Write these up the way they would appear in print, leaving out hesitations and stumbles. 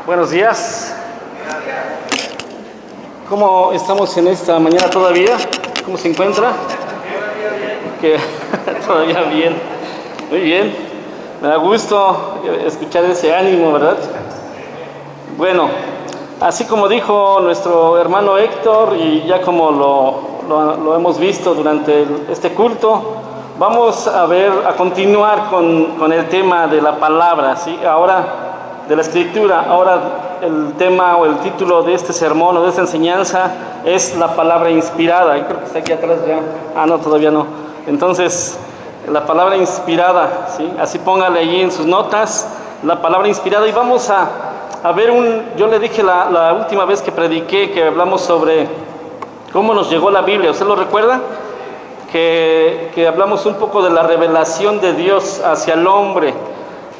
Buenos días. ¿Cómo estamos en esta mañana todavía? ¿Cómo se encuentra? Que todavía bien. Muy bien. Me da gusto escuchar ese ánimo, ¿verdad? Bueno, así como dijo nuestro hermano Héctor y ya como lo hemos visto durante este culto, vamos a continuar con el tema de la palabra, ¿sí? Ahora de la escritura. Ahora el tema o el título de este sermón o de esta enseñanza es la palabra inspirada. Y creo que está aquí atrás ya. No, todavía no. Entonces, la palabra inspirada, ¿sí? Así póngale allí en sus notas, la palabra inspirada. Y vamos a ver yo le dije la última vez que prediqué, que hablamos sobre cómo nos llegó la Biblia. ¿Usted lo recuerda? Que hablamos un poco de la revelación de Dios hacia el hombre.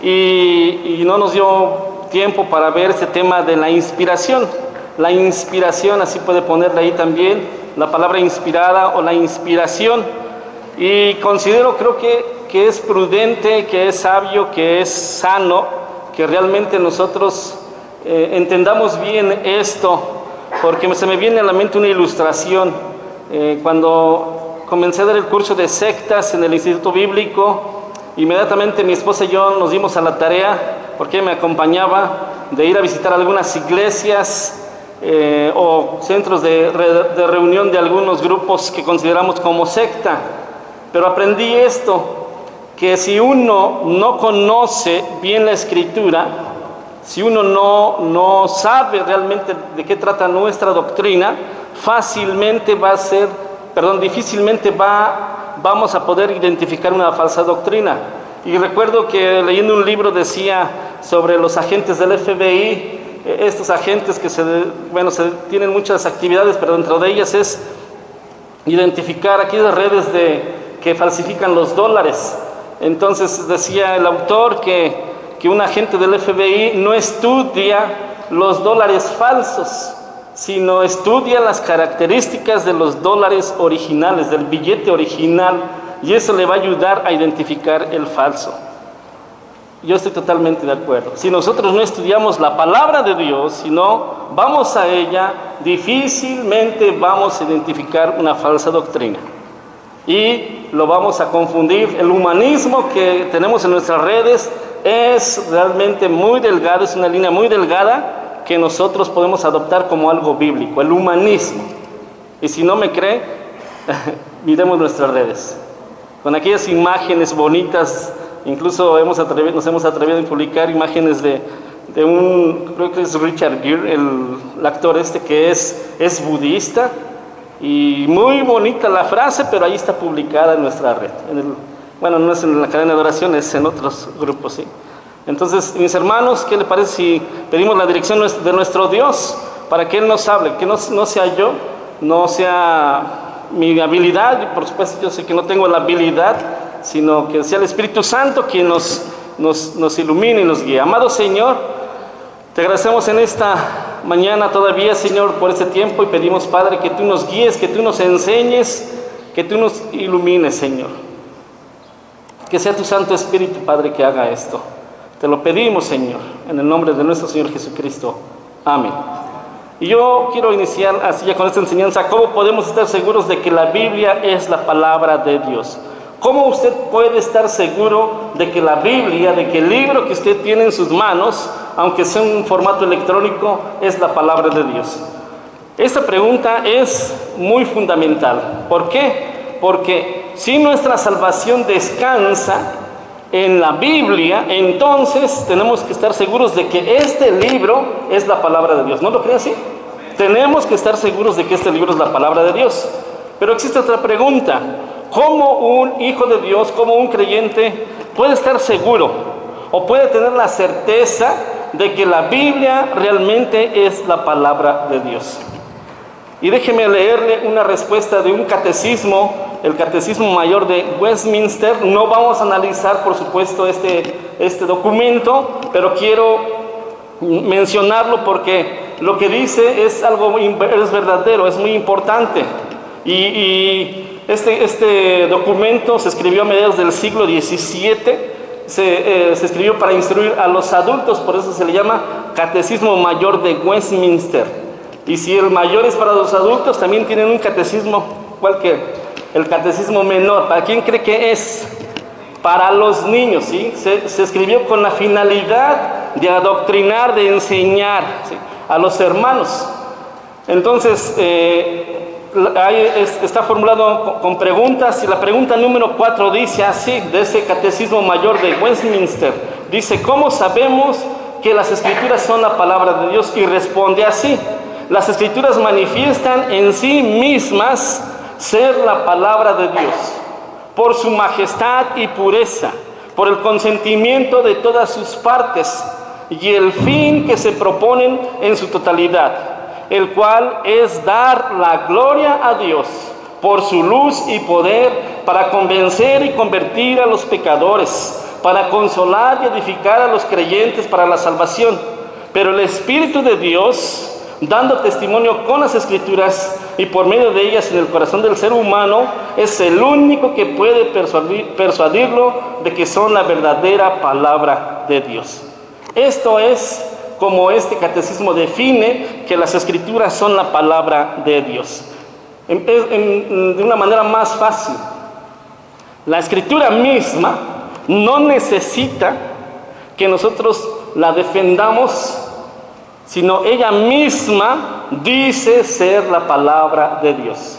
Y no nos dio tiempo para ver este tema de la inspiración. La inspiración, así puede ponerle ahí también, la palabra inspirada o la inspiración. Y creo que es prudente, que es sabio, que es sano, que realmente nosotros entendamos bien esto, porque se me viene a la mente una ilustración. Cuando comencé a dar el curso de sectas en el Instituto Bíblico, inmediatamente mi esposa y yo nos dimos a la tarea, porque me acompañaba, de ir a visitar algunas iglesias o centros de reunión de algunos grupos que consideramos como secta. Pero aprendí esto, que si uno no conoce bien la Escritura, si uno no sabe realmente de qué trata nuestra doctrina, difícilmente vamos a poder identificar una falsa doctrina. Y recuerdo que leyendo un libro decía sobre los agentes del FBI, estos agentes que tienen muchas actividades, pero dentro de ellas es identificar aquellas redes que falsifican los dólares. Entonces decía el autor que un agente del FBI no estudia los dólares falsos, sino estudia las características de los dólares originales, del billete original, y eso le va a ayudar a identificar el falso. Yo estoy totalmente de acuerdo. Si nosotros no estudiamos la palabra de Dios, si no vamos a ella, difícilmente vamos a identificar una falsa doctrina. Y lo vamos a confundir. El humanismo que tenemos en nuestras redes es realmente muy delgado, es una línea muy delgada que nosotros podemos adoptar como algo bíblico, el humanismo. Y si no me cree, miremos nuestras redes. Con aquellas imágenes bonitas, incluso nos hemos atrevido a publicar imágenes de creo que es Richard Gere, el actor que es budista, y muy bonita la frase, pero ahí está publicada en nuestra red. No es en la cadena de oración, es en otros grupos, ¿sí? Entonces, mis hermanos, ¿qué le parece si pedimos la dirección de nuestro Dios para que Él nos hable? Que no sea yo, no sea mi habilidad, y por supuesto yo sé que no tengo la habilidad, sino que sea el Espíritu Santo quien nos ilumine y nos guíe. Amado Señor, te agradecemos en esta mañana todavía, Señor, por este tiempo, y pedimos, Padre, que tú nos guíes, que tú nos enseñes, que tú nos ilumines, Señor. Que sea tu Santo Espíritu, Padre, que haga esto. Te lo pedimos, Señor, en el nombre de nuestro Señor Jesucristo. Amén. Y yo quiero iniciar así ya con esta enseñanza. ¿Cómo podemos estar seguros de que la Biblia es la palabra de Dios? ¿Cómo usted puede estar seguro de que la Biblia, de que el libro que usted tiene en sus manos, aunque sea en un formato electrónico, es la palabra de Dios? Esta pregunta es muy fundamental. ¿Por qué? Porque si nuestra salvación descansa en la Biblia, entonces tenemos que estar seguros de que este libro es la palabra de Dios. ¿No lo cree así? Tenemos que estar seguros de que este libro es la palabra de Dios. Pero existe otra pregunta. ¿Cómo un hijo de Dios, cómo un creyente puede estar seguro o puede tener la certeza de que la Biblia realmente es la palabra de Dios? Y déjeme leerle una respuesta de un catecismo, el Catecismo Mayor de Westminster. No vamos a analizar, por supuesto, este documento, pero quiero mencionarlo porque lo que dice es verdadero, es muy importante. Y este documento se escribió a mediados del siglo XVII, se escribió para instruir a los adultos, por eso se le llama Catecismo Mayor de Westminster. Y si el mayor es para los adultos, también tienen un catecismo, igual que el Catecismo Menor. ¿Para quién cree que es? Para los niños, ¿sí? Se escribió con la finalidad de adoctrinar, de enseñar, ¿sí?, a los hermanos. Entonces, está formulado con preguntas, y la pregunta número 4 dice así, de ese Catecismo Mayor de Westminster, dice: ¿cómo sabemos que las Escrituras son la palabra de Dios? Y responde así: las Escrituras manifiestan en sí mismas ser la palabra de Dios, por su majestad y pureza, por el consentimiento de todas sus partes y el fin que se proponen en su totalidad, el cual es dar la gloria a Dios por su luz y poder, para convencer y convertir a los pecadores, para consolar y edificar a los creyentes para la salvación. Pero el Espíritu de Dios, dando testimonio con las Escrituras y por medio de ellas en el corazón del ser humano, es el único que puede persuadirlo de que son la verdadera palabra de Dios. Esto es como este catecismo define que las Escrituras son la palabra de Dios. De una manera más fácil, la Escritura misma no necesita que nosotros la defendamos, sino ella misma dice ser la palabra de Dios.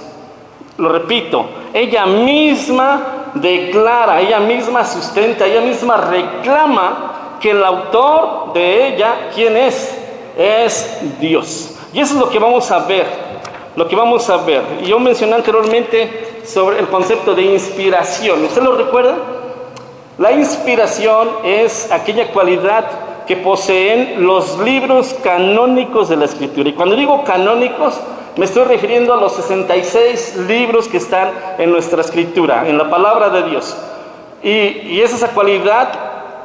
Lo repito, ella misma declara, ella misma sustenta, ella misma reclama que el autor de ella, ¿quién es? Es Dios. Y eso es lo que vamos a ver, Y yo mencioné anteriormente sobre el concepto de inspiración. ¿Usted lo recuerda? La inspiración es aquella cualidad que poseen los libros canónicos de la Escritura. Y cuando digo canónicos, me estoy refiriendo a los 66 libros que están en nuestra Escritura, en la palabra de Dios. Y es esa cualidad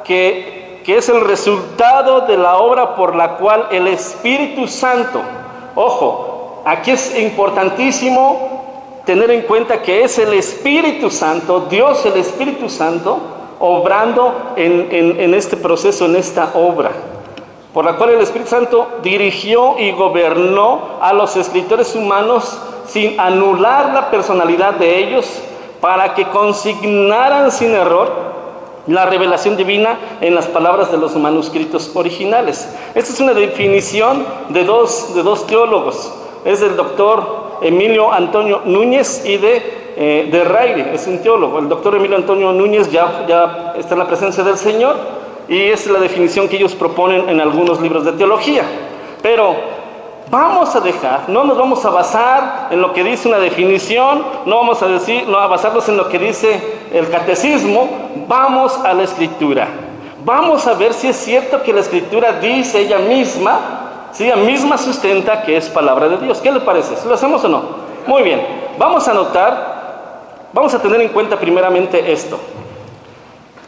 que es el resultado de la obra por la cual el Espíritu Santo, ojo, aquí es importantísimo tener en cuenta que es el Espíritu Santo, Dios el Espíritu Santo, obrando en este proceso, en esta obra, por la cual el Espíritu Santo dirigió y gobernó a los escritores humanos sin anular la personalidad de ellos, para que consignaran sin error la revelación divina en las palabras de los manuscritos originales. Esta es una definición de dos teólogos, es del doctor Emilio Antonio Núñez y de Rayre, es un teólogo. El doctor Emilio Antonio Núñez ya está en la presencia del Señor, y es la definición que ellos proponen en algunos libros de teología. Pero vamos a dejar, no nos vamos a basar en lo que dice una definición, no vamos a basarnos en lo que dice el catecismo. Vamos a la Escritura, vamos a ver si es cierto que la Escritura dice ella misma sustenta que es palabra de Dios. ¿Qué le parece? ¿Lo hacemos o no? Muy bien, vamos a tener en cuenta primeramente esto.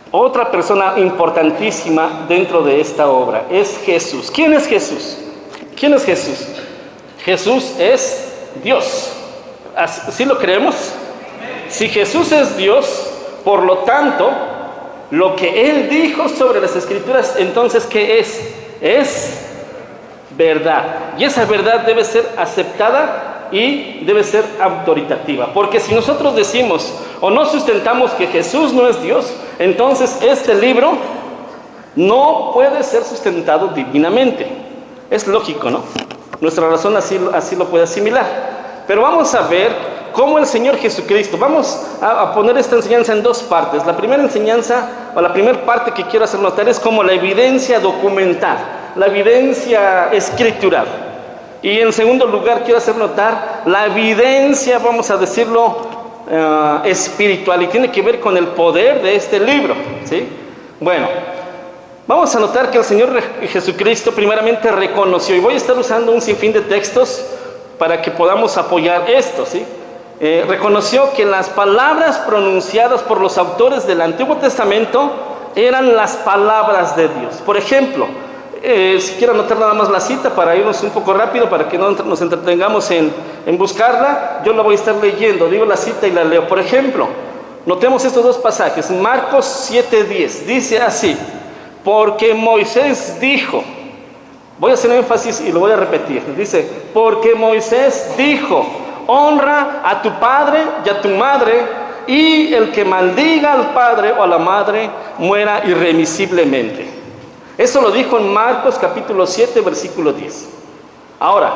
Otra persona importantísima dentro de esta obra es Jesús. ¿Quién es Jesús? ¿Quién es Jesús? Jesús es Dios. ¿Sí lo creemos? Si Jesús es Dios, por lo tanto, lo que Él dijo sobre las Escrituras, entonces, ¿qué es? Es verdad. Y esa verdad debe ser aceptada y debe ser autoritativa. Porque si nosotros decimos o no sustentamos que Jesús no es Dios, entonces este libro no puede ser sustentado divinamente. Es lógico, ¿no? Nuestra razón así lo puede asimilar. Pero vamos a ver cómo el Señor Jesucristo, vamos a poner esta enseñanza en dos partes. La primera enseñanza, o la primera parte que quiero hacer notar, es como la evidencia documental, la evidencia escritural. Y en segundo lugar quiero hacer notar la evidencia, vamos a decirlo, espiritual, y tiene que ver con el poder de este libro, ¿sí? Bueno, vamos a notar que el Señor Jesucristo primeramente reconoció, y voy a estar usando un sinfín de textos para que podamos apoyar esto, ¿sí? Reconoció que las palabras pronunciadas por los autores del Antiguo Testamento eran las palabras de Dios. Por ejemplo, si quiero anotar nada más la cita para irnos un poco rápido, para que no nos entretengamos en buscarla, yo la voy a estar leyendo, digo la cita y la leo. Por ejemplo, Notemos estos dos pasajes. Marcos 7:10 dice así: porque Moisés dijo, voy a hacer énfasis y lo voy a repetir, dice, porque Moisés dijo, honra a tu padre y a tu madre, y el que maldiga al padre o a la madre muera irremisiblemente. Eso lo dijo en Marcos capítulo 7, versículo 10. Ahora,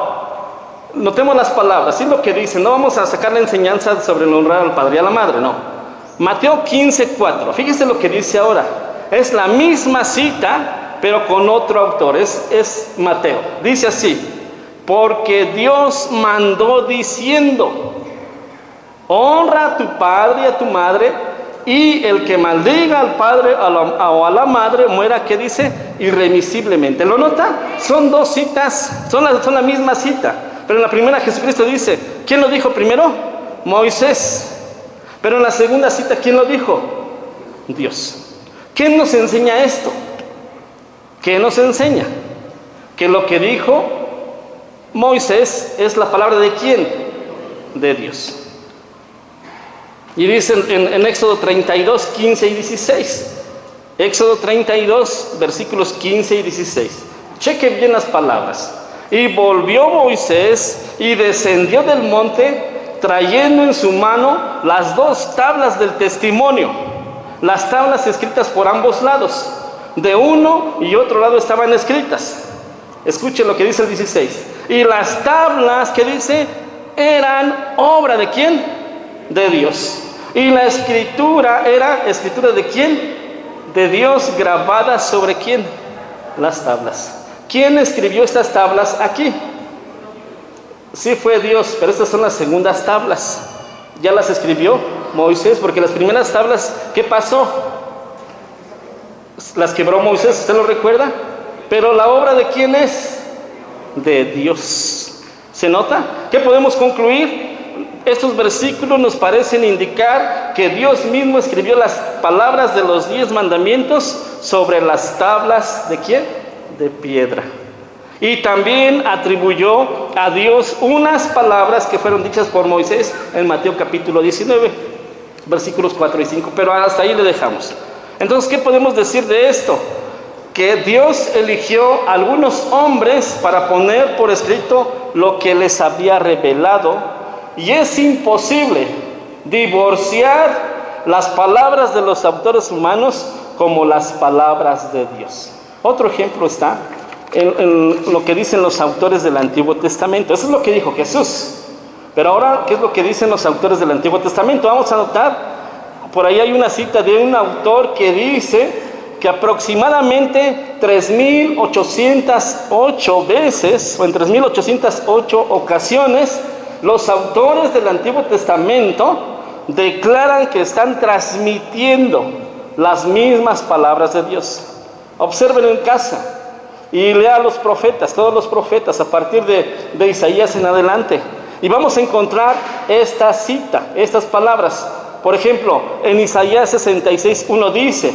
notemos las palabras, es lo que dice, no vamos a sacar la enseñanza sobre el honrar al padre y a la madre, no. Mateo 15:4, fíjese lo que dice ahora, es la misma cita, pero con otro autor, es Mateo. Dice así: porque Dios mandó diciendo, honra a tu padre y a tu madre, y el que maldiga al padre o a la madre muera, ¿qué dice? Irremisiblemente. ¿Lo nota? Son dos citas, son la misma cita. Pero en la primera Jesucristo dice, ¿quién lo dijo primero? Moisés. Pero en la segunda cita, ¿quién lo dijo? Dios. ¿Qué nos enseña esto? ¿Qué nos enseña? Que lo que dijo Moisés es la palabra de ¿quién? De Dios. Y dice en Éxodo 32, 15 y 16. Éxodo 32, versículos 15 y 16. Cheque bien las palabras. Y volvió Moisés y descendió del monte, trayendo en su mano las dos tablas del testimonio, las tablas escritas por ambos lados. De uno y otro lado estaban escritas. Escuchen lo que dice el 16. Y las tablas, que dice, eran obra ¿de quién? De Dios. Y la escritura era escritura ¿de quién? De Dios, grabada sobre ¿quién? Las tablas. ¿Quién escribió estas tablas aquí? Sí, fue Dios, pero estas son las segundas tablas. Ya las escribió Moisés, porque las primeras tablas, ¿qué pasó? Las quebró Moisés, ¿usted lo recuerda? Pero la obra ¿de quién es? De Dios. ¿Se nota? ¿Qué podemos concluir? Estos versículos nos parecen indicar que Dios mismo escribió las palabras de los 10 mandamientos sobre las tablas ¿de quién? De piedra. Y también atribuyó a Dios unas palabras que fueron dichas por Moisés en Mateo capítulo 19, versículos 4 y 5. Pero hasta ahí le dejamos. Entonces, ¿qué podemos decir de esto? Que Dios eligió a algunos hombres para poner por escrito lo que les había revelado, y es imposible divorciar las palabras de los autores humanos como las palabras de Dios. Otro ejemplo está en lo que dicen los autores del Antiguo Testamento. Eso es lo que dijo Jesús. Pero ahora, ¿qué es lo que dicen los autores del Antiguo Testamento? Vamos a notar, por ahí hay una cita de un autor que dice que aproximadamente 3.808 veces, o en 3.808 ocasiones, los autores del Antiguo Testamento declaran que están transmitiendo las mismas palabras de Dios. Observen en casa y lea a los profetas, todos los profetas, a partir de Isaías en adelante. Y vamos a encontrar esta cita, estas palabras. Por ejemplo, en Isaías 66:1 dice: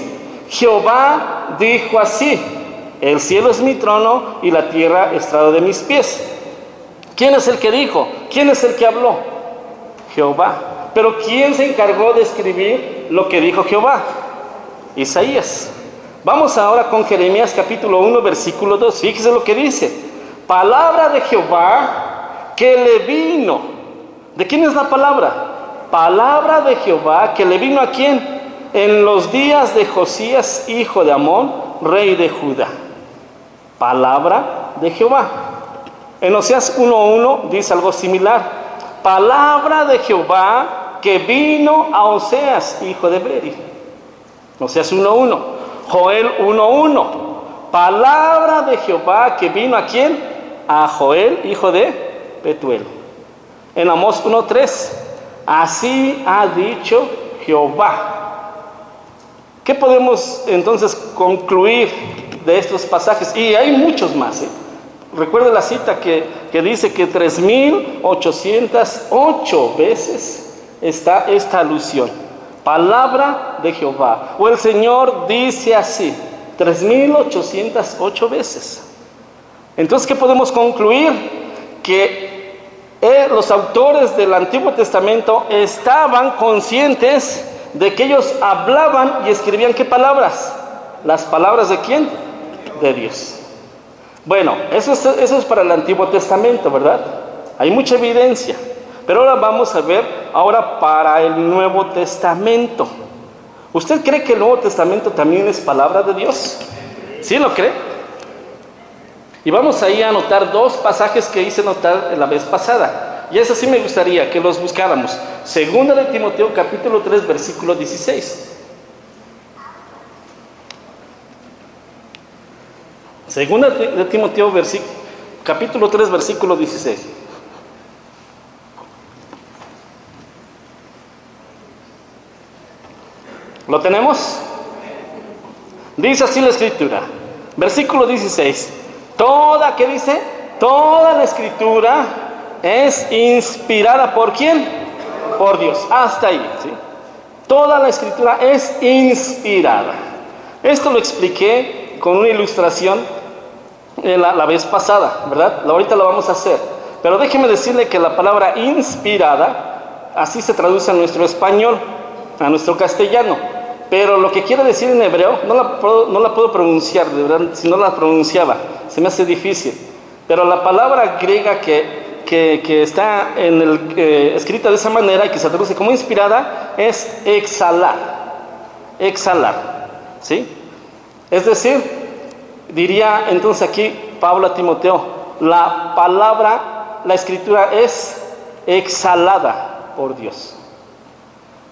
Jehová dijo así: el cielo es mi trono y la tierra estrado de mis pies. ¿Quién es el que dijo? ¿Quién es el que habló? Jehová. Pero ¿quién se encargó de escribir lo que dijo Jehová? Isaías. Vamos ahora con Jeremías capítulo 1, versículo 2. Fíjese lo que dice: palabra de Jehová que le vino. ¿De quién es la palabra? Palabra de Jehová que le vino ¿a quién? En los días de Josías, hijo de Amón, rey de Judá. Palabra de Jehová. En Oseas 1:1 dice algo similar: palabra de Jehová que vino a Oseas, hijo de Beri. Oseas 1:1. Joel 1:1. Palabra de Jehová que vino ¿a quién? A Joel, hijo de Petuel. En Amós 1:3. Así ha dicho Jehová. ¿Qué podemos entonces concluir de estos pasajes? Y hay muchos más, ¿eh? Recuerda la cita que dice que 3.808 veces está esta alusión. Palabra de Jehová. O el Señor dice así, 3.808 veces. Entonces, ¿qué podemos concluir? Que los autores del Antiguo Testamento estaban conscientes de que ellos hablaban y escribían ¿qué palabras? Las palabras ¿de quién? De Dios. Bueno, eso es para el Antiguo Testamento, ¿verdad? Hay mucha evidencia. Pero ahora vamos a ver para el Nuevo Testamento. ¿Usted cree que el Nuevo Testamento también es palabra de Dios? ¿Sí lo cree? Y vamos ahí a anotar dos pasajes que hice notar la vez pasada. Y eso sí me gustaría que los buscáramos. Segunda de Timoteo, capítulo 3, versículo 16. Segunda de Timoteo, capítulo 3, versículo 16. ¿Lo tenemos? Dice así la Escritura. Versículo 16. ¿Qué dice? Toda la Escritura es inspirada ¿por quién? Por Dios. Hasta ahí, ¿sí? Toda la Escritura es inspirada. Esto lo expliqué con una ilustración la vez pasada, ¿verdad? Ahorita lo vamos a hacer. Pero déjeme decirle que la palabra inspirada, así se traduce a nuestro español, a nuestro castellano. Pero lo que quiere decir en hebreo, no la puedo pronunciar, de verdad, si no la pronunciaba, se me hace difícil. Pero la palabra griega que está escrita de esa manera y que se traduce como inspirada es exhalar. Exhalar, ¿sí? Es decir, diría entonces aquí Pablo a Timoteo, la Escritura es exhalada por Dios.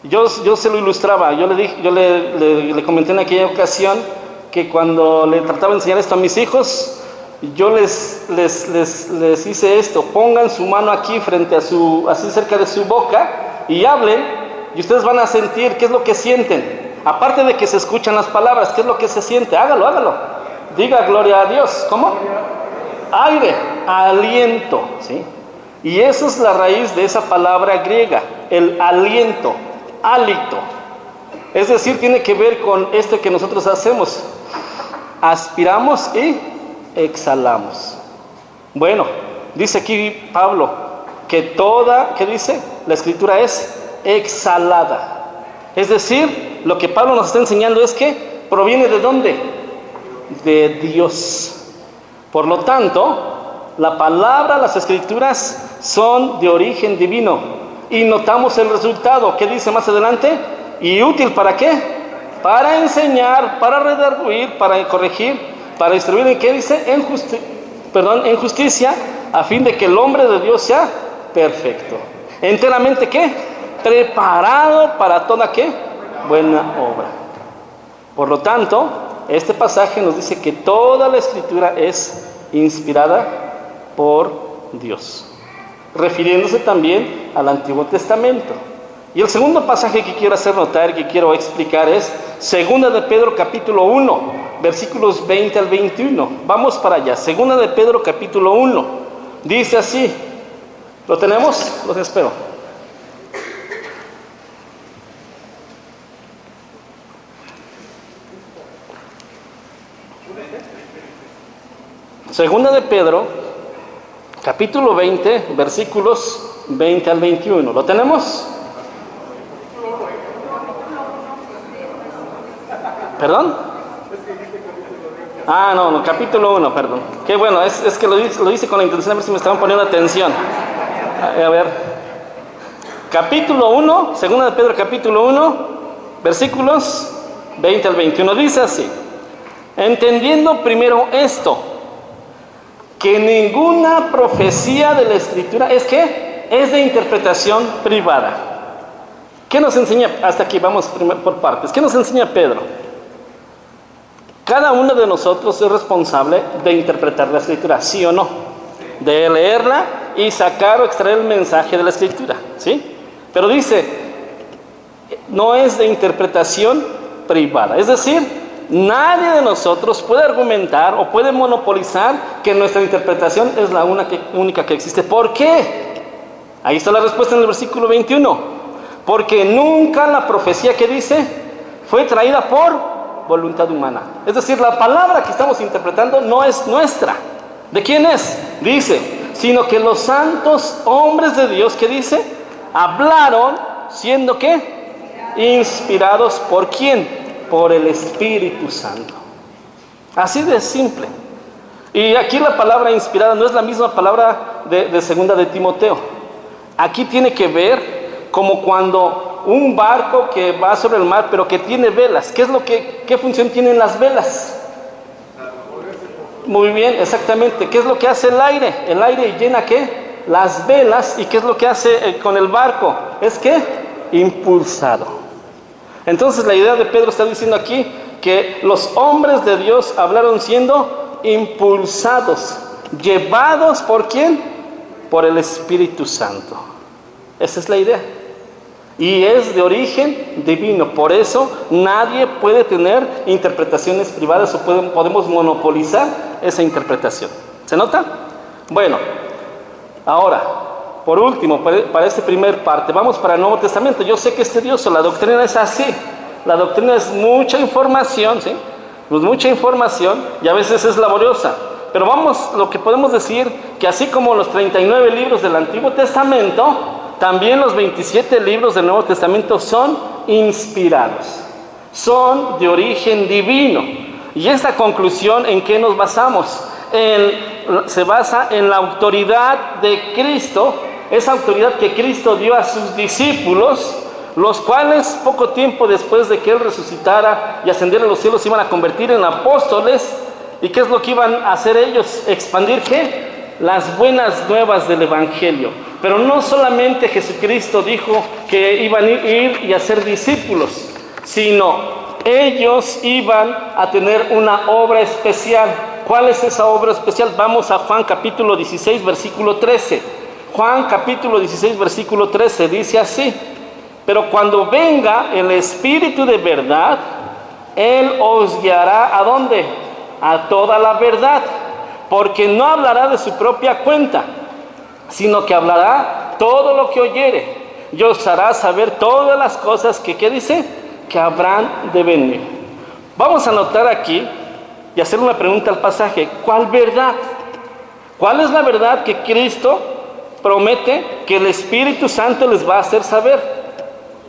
Yo se lo ilustraba, yo le comenté en aquella ocasión que cuando le trataba de enseñar esto a mis hijos, yo les hice esto: pongan su mano aquí así cerca de su boca y hablen, y ustedes van a sentir qué es lo que sienten. Aparte de que se escuchan las palabras, ¿qué es lo que se siente? Hágalo. Diga gloria a Dios. ¿Cómo? Aire, aliento, ¿sí? Y esa es la raíz de esa palabra griega, el aliento. Hálito, es decir, tiene que ver con esto que nosotros hacemos: aspiramos y exhalamos. Bueno, dice aquí Pablo que ¿qué dice? La Escritura es exhalada. Es decir, lo que Pablo nos está enseñando es que proviene ¿de dónde? De Dios. Por lo tanto, la palabra, las Escrituras son de origen divino. Y notamos el resultado. ¿Qué dice más adelante? ¿Y útil para qué? Para enseñar, para redarguir, para corregir, para instruir en ¿qué dice? En justicia, a fin de que el hombre de Dios sea perfecto. Enteramente ¿qué? Preparado para toda ¿qué? Buena obra. Por lo tanto, este pasaje nos dice que toda la Escritura es inspirada por Dios, refiriéndose también al Antiguo Testamento. Y el segundo pasaje que quiero hacer notar, que quiero explicar, es Segunda de Pedro capítulo 1, versículos 20 al 21. Vamos para allá. Segunda de Pedro capítulo 1. Dice así. ¿Lo tenemos? Los espero. Segunda de Pedro capítulo 20, versículos 20 al 21. ¿Lo tenemos? ¿Perdón? No, capítulo 1, perdón. Qué bueno, es que lo hice con la intención de ver si me estaban poniendo atención. A ver. Capítulo 1, segunda de Pedro capítulo 1, versículos 20 al 21. Dice así: entendiendo primero esto, que ninguna profecía de la Escritura es de interpretación privada. ¿Qué nos enseña? Hasta aquí vamos por partes. ¿Qué nos enseña Pedro? Cada uno de nosotros es responsable de interpretar la Escritura, ¿sí o no? De leerla y sacar o extraer el mensaje de la Escritura, ¿sí? Pero dice, no es de interpretación privada. Es decir, nadie de nosotros puede argumentar o puede monopolizar que nuestra interpretación es la única que existe. ¿Por qué? Ahí está la respuesta en el versículo 21. Porque nunca la profecía que dice fue traída por voluntad humana. Es decir, la palabra que estamos interpretando no es nuestra. ¿De quién es? Dice, sino que los santos hombres de Dios, que dice, hablaron siendo ¿qué? inspirados ¿por quién? Por el Espíritu Santo. Así de simple. Y aquí la palabra inspirada no es la misma palabra de segunda de Timoteo. Aquí tiene que ver como cuando un barco que va sobre el mar, pero que tiene velas. ¿Qué función tienen las velas? Muy bien, exactamente. ¿Qué es lo que hace el aire? El aire llena ¿qué? Las velas. ¿Y qué es lo que hace con el barco? Es que impulsado. Entonces la idea de Pedro está diciendo aquí que los hombres de Dios hablaron siendo impulsados, llevados ¿por quién? Por el Espíritu Santo. Esa es la idea. Y es de origen divino. Por eso nadie puede tener interpretaciones privadas o podemos monopolizar esa interpretación. ¿Se nota? Bueno, ahora, por último, para esta primera parte, vamos para el Nuevo Testamento. Yo sé que es tedioso, la doctrina es así. La doctrina es mucha información, ¿sí? Pues mucha información y a veces es laboriosa. Pero lo que podemos decir, que así como los 39 libros del Antiguo Testamento, también los 27 libros del Nuevo Testamento son inspirados. Son de origen divino. Y esta conclusión, ¿en qué nos basamos? Se basa en la autoridad de Cristo, esa autoridad que Cristo dio a sus discípulos, los cuales poco tiempo después de que Él resucitara y ascendiera a los cielos, se iban a convertir en apóstoles. ¿Y qué es lo que iban a hacer ellos? Expandir ¿qué? Las buenas nuevas del Evangelio. Pero no solamente Jesucristo dijo que iban a ir y a ser discípulos, sino ellos iban a tener una obra especial. ¿Cuál es esa obra especial? Vamos a Juan capítulo 16, versículo 13. Juan capítulo 16, versículo 13 dice así: pero cuando venga el Espíritu de verdad, Él os guiará ¿a dónde? A toda la verdad, porque no hablará de su propia cuenta, sino que hablará todo lo que oyere, y os hará saber todas las cosas que, ¿qué dice? Que habrán de venir. Vamos a anotar aquí y hacer una pregunta al pasaje. ¿Cuál verdad? ¿Cuál es la verdad que Cristo promete que el Espíritu Santo les va a hacer saber?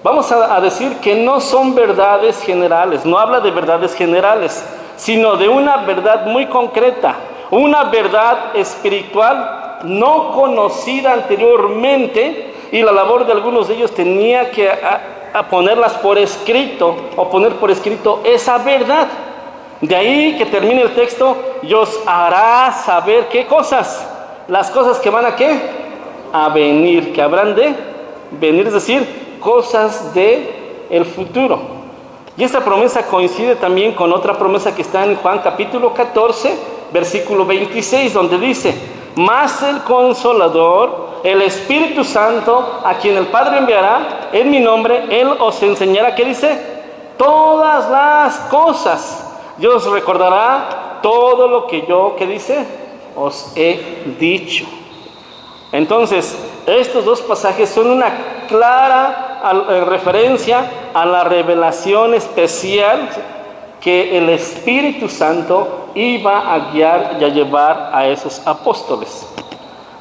Vamos a decir que no son verdades generales, no habla de verdades generales, sino de una verdad muy concreta, una verdad espiritual no conocida anteriormente, y la labor de algunos de ellos tenía que ponerlas por escrito, o poner por escrito esa verdad. De ahí que termine el texto: y os hará saber ¿qué cosas? Las cosas que van a ¿qué? A venir, que habrán de venir, es decir, cosas de el futuro. Y esta promesa coincide también con otra promesa que está en Juan capítulo 14, versículo 26, donde dice: mas el Consolador, el Espíritu Santo, a quien el Padre enviará en mi nombre, Él os enseñará, ¿qué dice? Todas las cosas. Y os recordará todo lo que yo, ¿qué dice? Os he dicho. Entonces, estos dos pasajes son una clara referencia a la revelación especial que el Espíritu Santo iba a guiar y a llevar a esos apóstoles.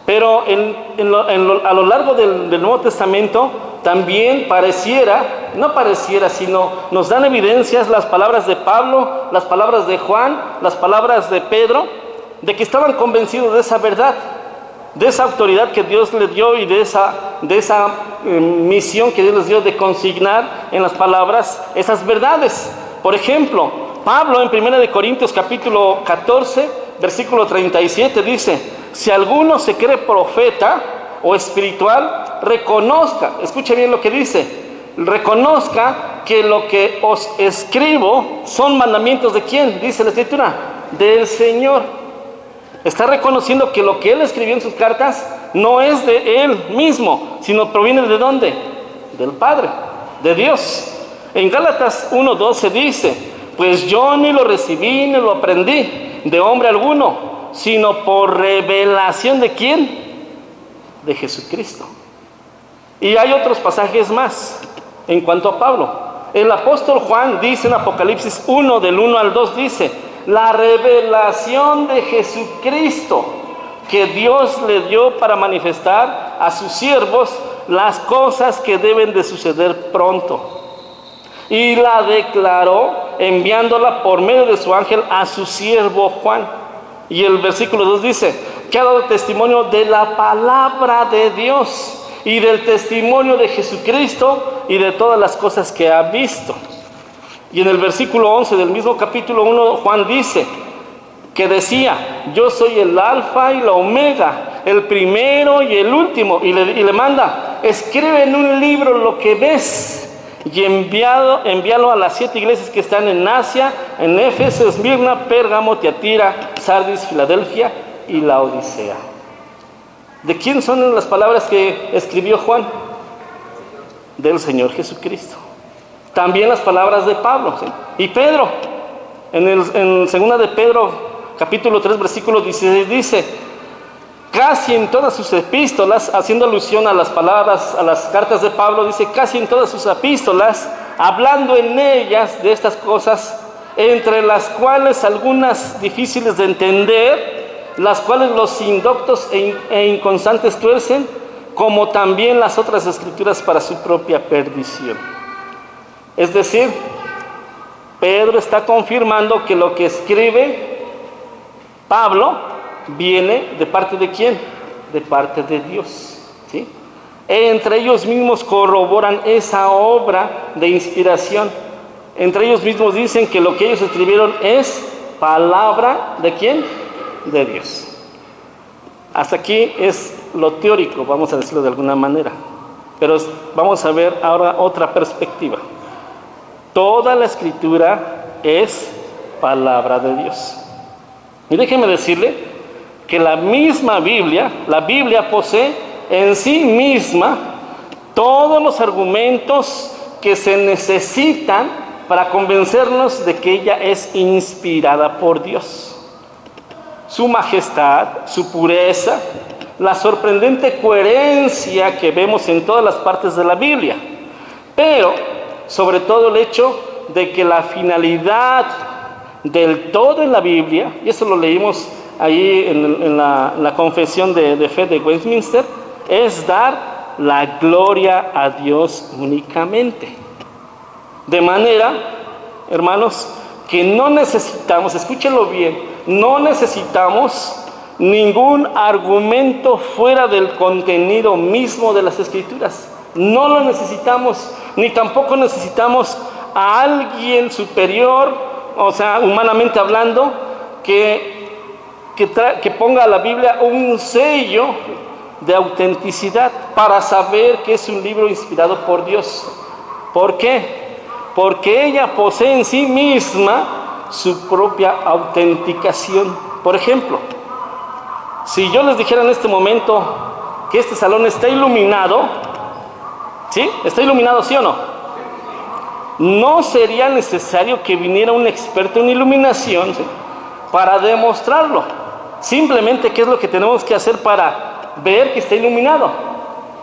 Pero a lo largo del Nuevo Testamento también sino nos dan evidencias las palabras de Pablo, las palabras de Juan, las palabras de Pedro, de que estaban convencidos de esa verdad, de esa autoridad que Dios les dio y de esa misión que Dios les dio de consignar en las palabras esas verdades. Por ejemplo, Pablo en 1 Corintios capítulo 14, versículo 37 dice: si alguno se cree profeta o espiritual, reconozca, escuche bien lo que dice, reconozca que lo que os escribo son mandamientos ¿de quién? Dice la Escritura, del Señor. Está reconociendo que lo que él escribió en sus cartas no es de él mismo, sino proviene ¿de dónde? Del Padre, de Dios. En Gálatas 1:12 dice: pues yo ni lo recibí ni lo aprendí de hombre alguno, sino por revelación ¿de quién? De Jesucristo. Y hay otros pasajes más en cuanto a Pablo. El apóstol Juan dice en Apocalipsis 1, del 1 al 2, dice: la revelación de Jesucristo que Dios le dio para manifestar a sus siervos las cosas que deben de suceder pronto. y la declaró enviándola por medio de su ángel a su siervo Juan. Y el versículo 2 dice que ha dado testimonio de la palabra de Dios y del testimonio de Jesucristo y de todas las cosas que ha visto. Y en el versículo 11 del mismo capítulo 1, Juan dice que decía: yo soy el alfa y la omega, el primero y el último. Y le manda: escribe en un libro lo que ves y envíalo a las 7 iglesias que están en Asia, en Éfeso, Esmirna, Pérgamo, Tiatira, Sardis, Filadelfia y Laodicea. ¿De quién son las palabras que escribió Juan? Del Señor Jesucristo. También las palabras de Pablo, ¿sí? Y Pedro, en segunda de Pedro, capítulo 3, versículo 16, dice: casi en todas sus epístolas, haciendo alusión a las palabras, a las cartas de Pablo, dice: casi en todas sus epístolas, hablando en ellas de estas cosas, entre las cuales algunas difíciles de entender, las cuales los indoctos e inconstantes tuercen, como también las otras escrituras para su propia perdición. Es decir, Pedro está confirmando que lo que escribe Pablo viene de parte de ¿quién? De parte de Dios, ¿sí? Entre ellos mismos corroboran esa obra de inspiración. Entre ellos mismos dicen que lo que ellos escribieron es palabra ¿de quién? De Dios. Hasta aquí es lo teórico, vamos a decirlo de alguna manera. Pero vamos a ver ahora otra perspectiva. Toda la escritura es palabra de Dios. Y déjeme decirle que la misma Biblia, la Biblia posee en sí misma todos los argumentos que se necesitan para convencernos de que ella es inspirada por Dios. Su majestad, su pureza, la sorprendente coherencia que vemos en todas las partes de la Biblia, pero sobre todo el hecho de que la finalidad del todo en la Biblia, y eso lo leímos ahí en la confesión de fe de Westminster, es dar la gloria a Dios únicamente. De manera, hermanos, que no necesitamos, escúchenlo bien, no necesitamos ningún argumento fuera del contenido mismo de las Escrituras. No lo necesitamos, ni tampoco necesitamos a alguien superior, o sea, humanamente hablando, que ponga a la Biblia un sello de autenticidad para saber que es un libro inspirado por Dios. ¿Por qué? Porque ella posee en sí misma su propia autenticación. Por ejemplo, si yo les dijera en este momento que este salón está iluminado, ¿sí? ¿Está iluminado, sí o no? No sería necesario que viniera un experto en iluminación, ¿sí?, para demostrarlo. Simplemente, ¿qué es lo que tenemos que hacer para ver que está iluminado?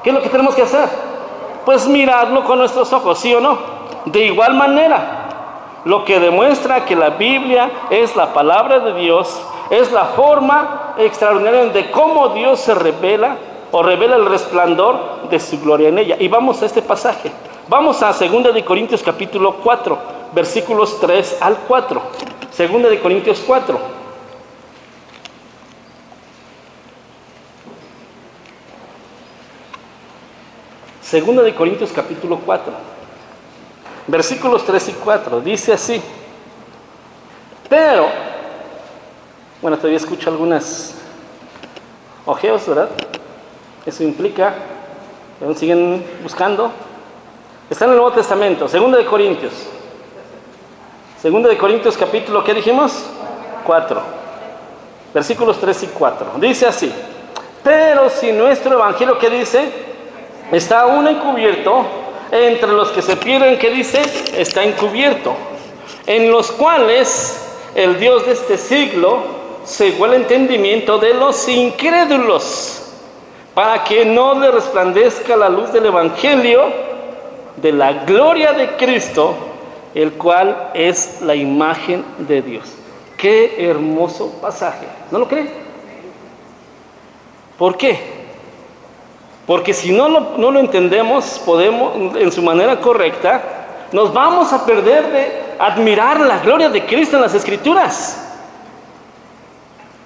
¿Qué es lo que tenemos que hacer? Pues mirarlo con nuestros ojos, ¿sí o no? De igual manera, lo que demuestra que la Biblia es la palabra de Dios, es la forma extraordinaria de cómo Dios se revela o revela el resplandor de su gloria en ella. Y vamos a este pasaje. Vamos a 2 de Corintios capítulo 4, versículos 3 al 4. 2 de Corintios 4. Segunda de Corintios capítulo 4, versículos 3 y 4. Dice así: pero, bueno, todavía escucho algunas ojeos, ¿verdad? Eso implica que aún siguen buscando. Está en el Nuevo Testamento, 2 de Corintios. 2 de Corintios capítulo, ¿qué dijimos? 4. Versículos 3 y 4. Dice así: pero si nuestro evangelio, ¿qué dice? Está aún encubierto, entre los que se pierden, ¿qué dice? Está encubierto, en los cuales el Dios de este siglo cegó el entendimiento de los incrédulos, para que no le resplandezca la luz del evangelio de la gloria de Cristo, el cual es la imagen de Dios. Qué hermoso pasaje, ¿no lo creen? ¿Por qué? Porque si no lo entendemos, podemos, en su manera correcta, nos vamos a perder de admirar la gloria de Cristo en las Escrituras.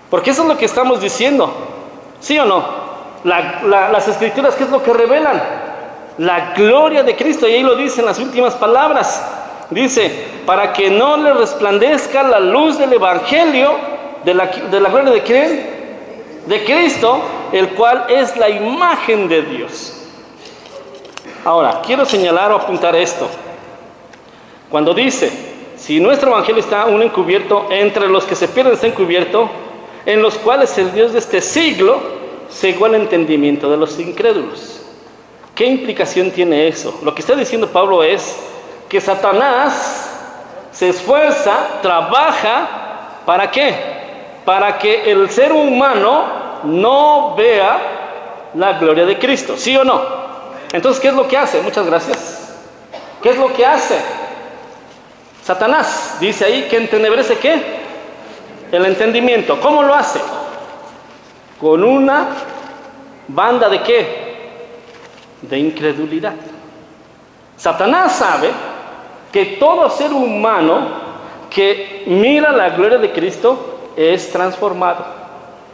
Porque eso es lo que estamos diciendo, ¿sí o no? Las Escrituras, ¿qué es lo que revelan? La gloria de Cristo, y ahí lo dice en las últimas palabras. Dice, para que no le resplandezca la luz del Evangelio, de la gloria de ¿quién? De Cristo, el cual es la imagen de Dios. Ahora, quiero señalar o apuntar esto. Cuando dice, si nuestro Evangelio está aún encubierto, entre los que se pierden está encubierto, en los cuales el Dios de este siglo cegó el entendimiento de los incrédulos. ¿Qué implicación tiene eso? Lo que está diciendo Pablo es que Satanás se esfuerza, trabaja, ¿para qué? Para que el ser humano no vea la gloria de Cristo, ¿sí o no? Entonces, ¿qué es lo que hace? Muchas gracias. ¿Qué es lo que hace? Satanás dice ahí que entenebrece ¿qué? El entendimiento. ¿Cómo lo hace? Con una banda de ¿qué? De incredulidad. Satanás sabe que todo ser humano que mira la gloria de Cristo es transformado.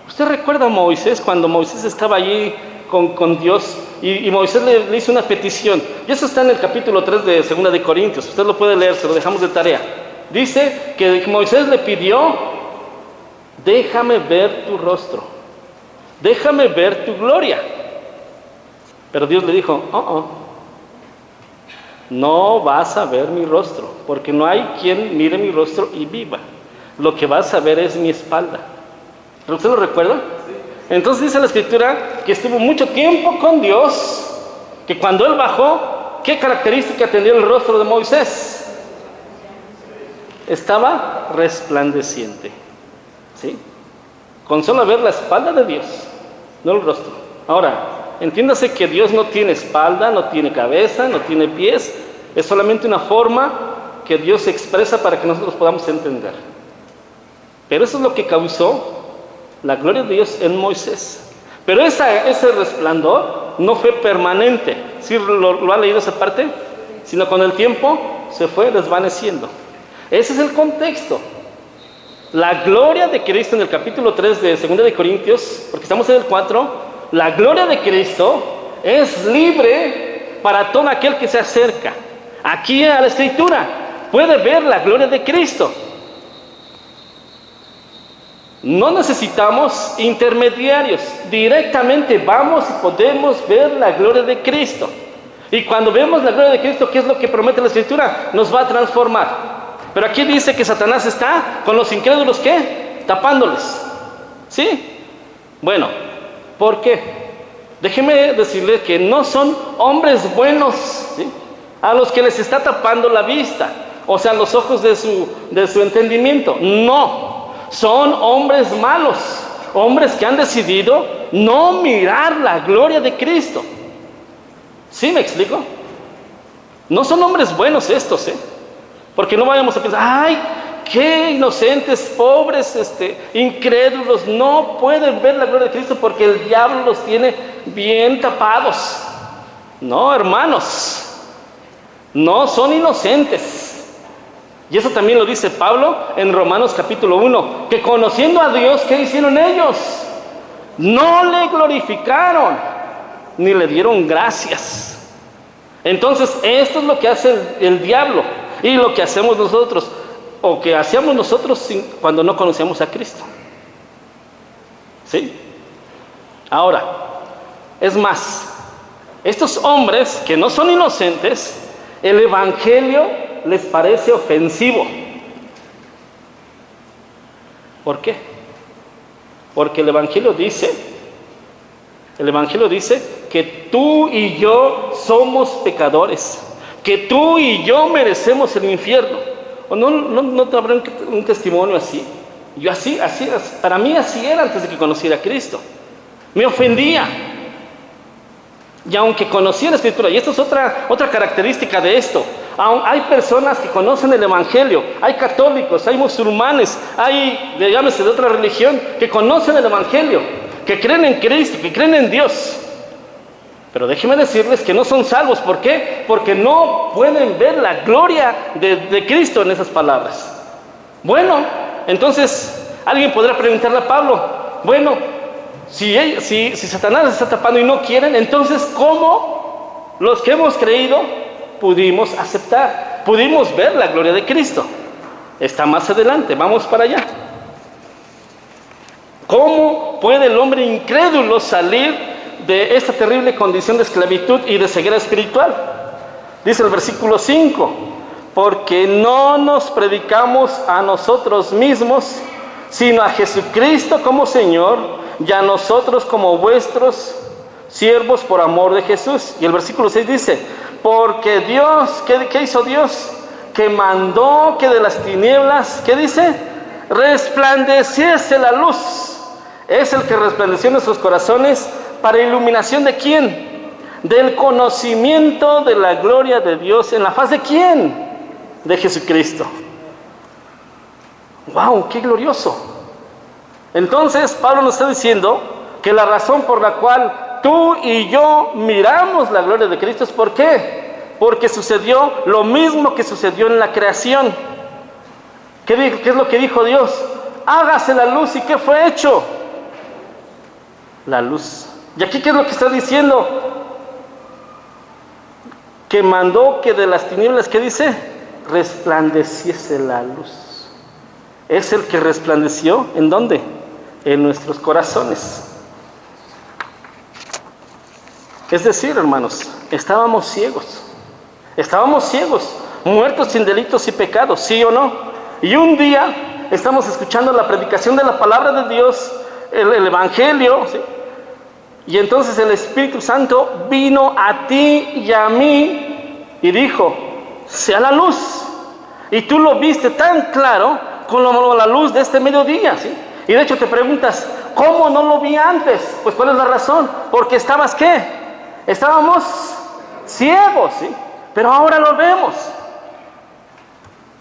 ¿Usted recuerda a Moisés cuando Moisés estaba allí con Dios y Moisés le hizo una petición? Y eso está en el capítulo 3 de 2 de Corintios. Usted lo puede leer, se lo dejamos de tarea. Dice que Moisés le pidió: déjame ver tu rostro, déjame ver tu gloria. Pero Dios le dijo: no vas a ver mi rostro, porque no hay quien mire mi rostro y viva. Lo que vas a ver es mi espalda. ¿Usted lo recuerda? Entonces dice la Escritura que estuvo mucho tiempo con Dios, que cuando Él bajó, ¿qué característica tenía el rostro de Moisés? Estaba resplandeciente, ¿sí? Con solo ver la espalda de Dios, no el rostro. Ahora, entiéndase que Dios no tiene espalda, no tiene cabeza, no tiene pies. Es solamente una forma que Dios expresa para que nosotros podamos entender. Pero eso es lo que causó la gloria de Dios en Moisés. Pero ese resplandor no fue permanente. ¿Sí lo ha leído esa parte? Sino con el tiempo se fue desvaneciendo. Ese es el contexto. La gloria de Cristo en el capítulo 3 de 2 de Corintios, porque estamos en el 4, la gloria de Cristo es libre para todo aquel que se acerca aquí a la Escritura. Puede ver la gloria de Cristo. No necesitamos intermediarios. Directamente vamos y podemos ver la gloria de Cristo. Y cuando vemos la gloria de Cristo, ¿qué es lo que promete la Escritura? Nos va a transformar. Pero aquí dice que Satanás está con los incrédulos, ¿qué? Tapándoles. ¿Sí? Bueno, ¿por qué? Déjeme decirle que no son hombres buenos, ¿sí?, a los que les está tapando la vista, o sea, los ojos de su entendimiento. No, son hombres malos, hombres que han decidido no mirar la gloria de Cristo. ¿Sí me explico? No son hombres buenos estos, porque no vayamos a pensar: ay, qué inocentes, pobres, incrédulos, no pueden ver la gloria de Cristo porque el diablo los tiene bien tapados. No, hermanos, no son inocentes. Y eso también lo dice Pablo en Romanos capítulo 1, que conociendo a Dios, ¿qué hicieron ellos? No le glorificaron, ni le dieron gracias. Entonces, esto es lo que hace el diablo y lo que hacemos nosotros, o que hacíamos nosotros cuando no conocíamos a Cristo. ¿Sí? Ahora, es más, estos hombres que no son inocentes, el Evangelio les parece ofensivo. ¿Por qué? Porque el Evangelio dice que tú y yo somos pecadores, que tú y yo merecemos el infierno. ¿O no te habrá un testimonio así? Yo así, para mí así era antes de que conociera a Cristo. Me ofendía. Y aunque conocía la Escritura, y esto es otra característica de esto, hay personas que conocen el Evangelio, hay católicos, hay musulmanes, hay, llámese de otra religión, que conocen el Evangelio, que creen en Cristo, que creen en Dios. Pero déjenme decirles que no son salvos. ¿Por qué? Porque no pueden ver la gloria de Cristo en esas palabras. Bueno, entonces alguien podrá preguntarle a Pablo, bueno, si Satanás está tapando y no quieren, entonces ¿cómo los que hemos creído pudimos aceptar? Pudimos ver la gloria de Cristo. Está más adelante, vamos para allá. ¿Cómo puede el hombre incrédulo salir de esta terrible condición de esclavitud y de ceguera espiritual? Dice el versículo 5, porque no nos predicamos a nosotros mismos, sino a Jesucristo como Señor, y a nosotros como vuestros siervos por amor de Jesús. Y el versículo 6 dice, porque Dios, ¿qué hizo Dios? Que mandó que de las tinieblas, ¿qué dice? Resplandeciese la luz. Es el que resplandeció en nuestros corazones para iluminación ¿de quién? Del conocimiento de la gloria de Dios. ¿En la faz de quién? De Jesucristo. ¡Wow! ¡Qué glorioso! Entonces Pablo nos está diciendo que la razón por la cual tú y yo miramos la gloria de Cristo es ¿por qué? Porque sucedió lo mismo que sucedió en la creación. ¿Qué es lo que dijo Dios? Hágase la luz. ¿Y qué fue hecho? La luz. ¿Y aquí qué es lo que está diciendo? Que mandó que de las tinieblas, ¿qué dice? Resplandeciese la luz. Es el que resplandeció, ¿en dónde? En nuestros corazones. Es decir, hermanos, estábamos ciegos, muertos sin delitos y pecados, ¿sí o no? Y un día estamos escuchando la predicación de la palabra de Dios, el Evangelio, ¿sí? Y entonces el Espíritu Santo vino a ti y a mí y dijo, sea la luz. Y tú lo viste tan claro como la luz de este mediodía, ¿sí? Y de hecho te preguntas, ¿cómo no lo vi antes? Pues ¿cuál es la razón? Porque estabas ¿qué? Estábamos ciegos, ¿sí? Pero ahora lo vemos.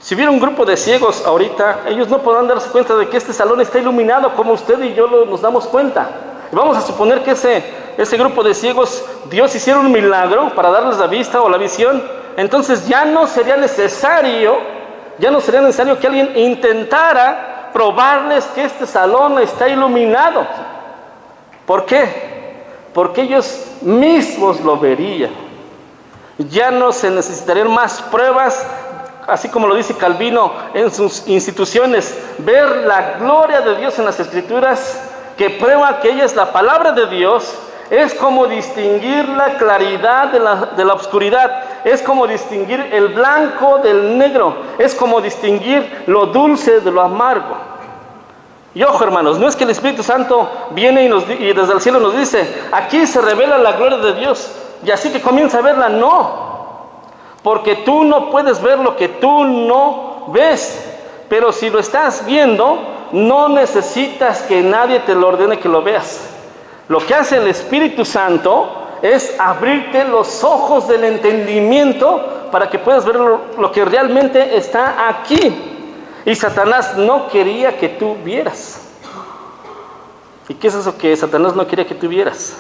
Si hubiera un grupo de ciegos ahorita, ellos no podrán darse cuenta de que este salón está iluminado como usted y yo nos damos cuenta. Y vamos a suponer que ese grupo de ciegos, Dios hiciera un milagro para darles la vista o la visión. Entonces ya no sería necesario que alguien intentara probarles que este salón está iluminado. ¿Por qué? Porque ellos mismos lo verían. Ya no se necesitarían más pruebas, así como lo dice Calvino en sus instituciones, ver la gloria de Dios en las Escrituras, que prueba que ella es la palabra de Dios, es como distinguir la claridad de la oscuridad, es como distinguir el blanco del negro, es como distinguir lo dulce de lo amargo. Y ojo, hermanos, no es que el Espíritu Santo viene y desde el cielo nos dice, aquí se revela la gloria de Dios, y así que comienza a verla. No, porque tú no puedes ver lo que tú no ves, pero si lo estás viendo, no necesitas que nadie te lo ordene que lo veas. Lo que hace el Espíritu Santo es abrirte los ojos del entendimiento para que puedas ver lo que realmente está aquí. Y Satanás no quería que tú vieras. ¿Y qué es eso que Satanás no quería que tú vieras?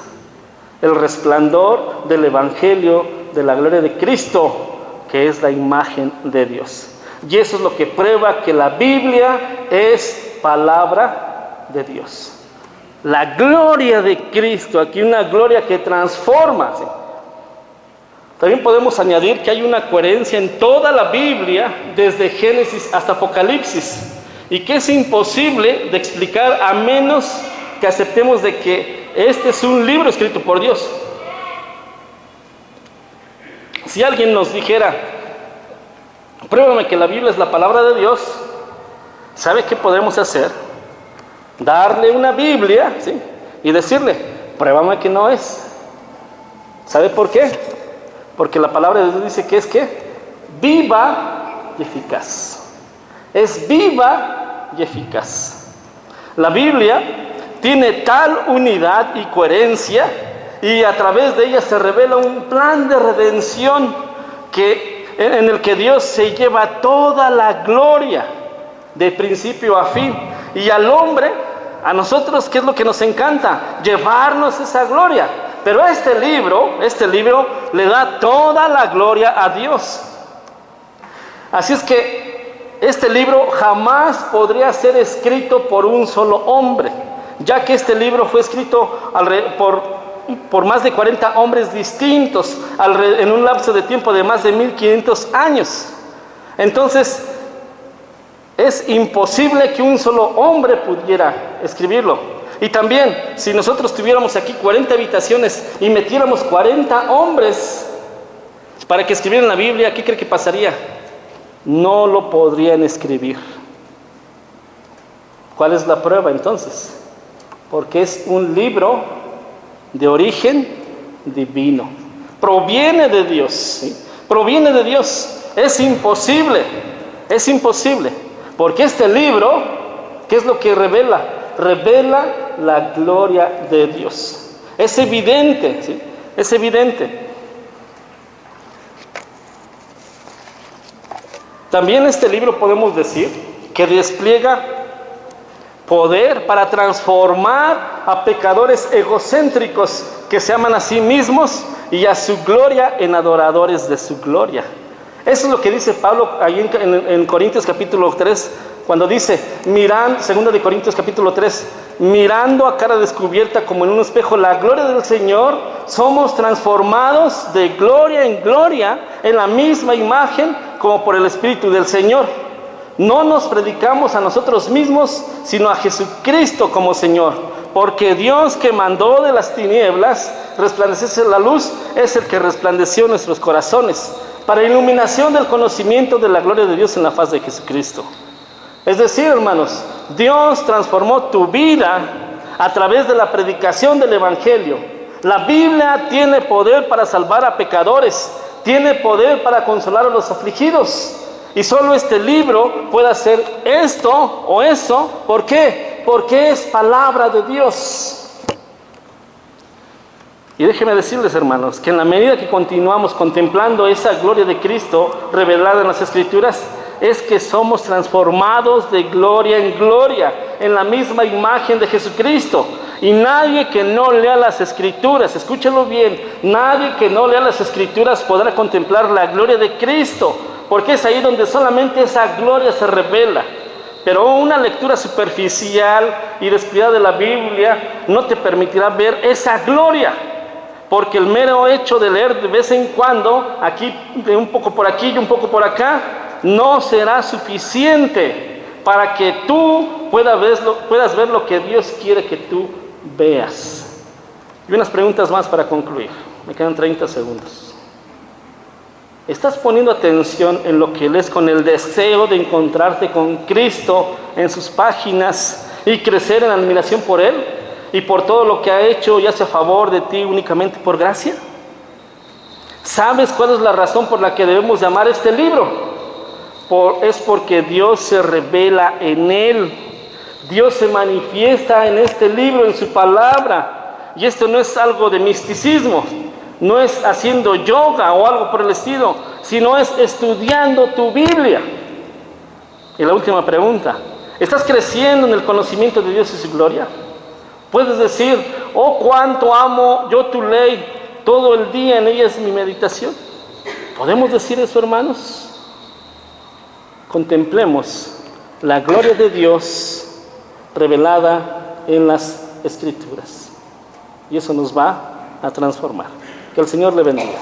El resplandor del Evangelio de la gloria de Cristo, que es la imagen de Dios. Y eso es lo que prueba que la Biblia es palabra de Dios. La gloria de Cristo, aquí una gloria que transforma, ¿sí? También podemos añadir que hay una coherencia en toda la Biblia, desde Génesis hasta Apocalipsis, y que es imposible de explicar a menos que aceptemos de que este es un libro escrito por Dios. Si alguien nos dijera, pruébame que la Biblia es la palabra de Dios, ¿sabe qué podemos hacer? Darle una Biblia, ¿sí? Y decirle, pruébame que no es. ¿Sabe por qué? Porque la palabra de Dios dice que es ¿qué? Viva y eficaz. Es viva y eficaz. La Biblia tiene tal unidad y coherencia, y a través de ella se revela un plan de redención en el que Dios se lleva toda la gloria de principio a fin. Y al hombre, a nosotros, ¿qué es lo que nos encanta? Llevarnos esa gloria. Pero este libro le da toda la gloria a Dios. Así es que este libro jamás podría ser escrito por un solo hombre, ya que este libro fue escrito por más de 40 hombres distintos en un lapso de tiempo de más de 1500 años. Entonces, es imposible que un solo hombre pudiera escribirlo. Y también, si nosotros tuviéramos aquí 40 habitaciones y metiéramos 40 hombres para que escribieran la Biblia, ¿qué cree que pasaría? No lo podrían escribir. ¿Cuál es la prueba entonces? Porque es un libro de origen divino. Proviene de Dios, ¿sí? Proviene de Dios. Es imposible, porque este libro, ¿qué es lo que revela? Revela la gloria de Dios. Es evidente, ¿sí? Es evidente. También este libro podemos decir que despliega poder para transformar a pecadores egocéntricos que se aman a sí mismos y a su gloria en adoradores de su gloria. Eso es lo que dice Pablo ahí en Corintios capítulo 3, cuando dice, 2 de Corintios capítulo 3, mirando a cara descubierta como en un espejo la gloria del Señor, somos transformados de gloria en gloria en la misma imagen como por el Espíritu del Señor. No nos predicamos a nosotros mismos, sino a Jesucristo como Señor, porque Dios que mandó de las tinieblas resplandecerse la luz, es el que resplandeció nuestros corazones, para iluminación del conocimiento de la gloria de Dios en la faz de Jesucristo. Es decir, hermanos, Dios transformó tu vida a través de la predicación del Evangelio. La Biblia tiene poder para salvar a pecadores, tiene poder para consolar a los afligidos. Y solo este libro puede hacer esto o eso. ¿Por qué? Porque es palabra de Dios. Y déjenme decirles, hermanos, que en la medida que continuamos contemplando esa gloria de Cristo revelada en las Escrituras, es que somos transformados de gloria en gloria, en la misma imagen de Jesucristo. Y nadie que no lea las Escrituras, escúchalo bien, nadie que no lea las Escrituras podrá contemplar la gloria de Cristo, porque es ahí donde solamente esa gloria se revela. Pero una lectura superficial y descuidada de la Biblia no te permitirá ver esa gloria, porque el mero hecho de leer de vez en cuando, aquí, un poco por aquí y un poco por acá, no será suficiente para que tú puedas ver lo que Dios quiere que tú veas. Y unas preguntas más para concluir. Me quedan 30 segundos. ¿Estás poniendo atención en lo que lees con el deseo de encontrarte con Cristo en sus páginas y crecer en admiración por Él y por todo lo que ha hecho y hace a favor de ti únicamente por gracia? ¿Sabes cuál es la razón por la que debemos llamar este libro? Es porque Dios se revela en él. Dios se manifiesta en este libro, en su palabra. Y esto no es algo de misticismo, no es haciendo yoga o algo por el estilo, sino es estudiando tu Biblia. Y la última pregunta, ¿estás creciendo en el conocimiento de Dios y su gloria? Puedes decir, oh, cuánto amo yo tu ley, todo el día en ella es mi meditación. ¿Podemos decir eso, hermanos? Contemplemos la gloria de Dios revelada en las Escrituras. Y eso nos va a transformar. Que el Señor le bendiga.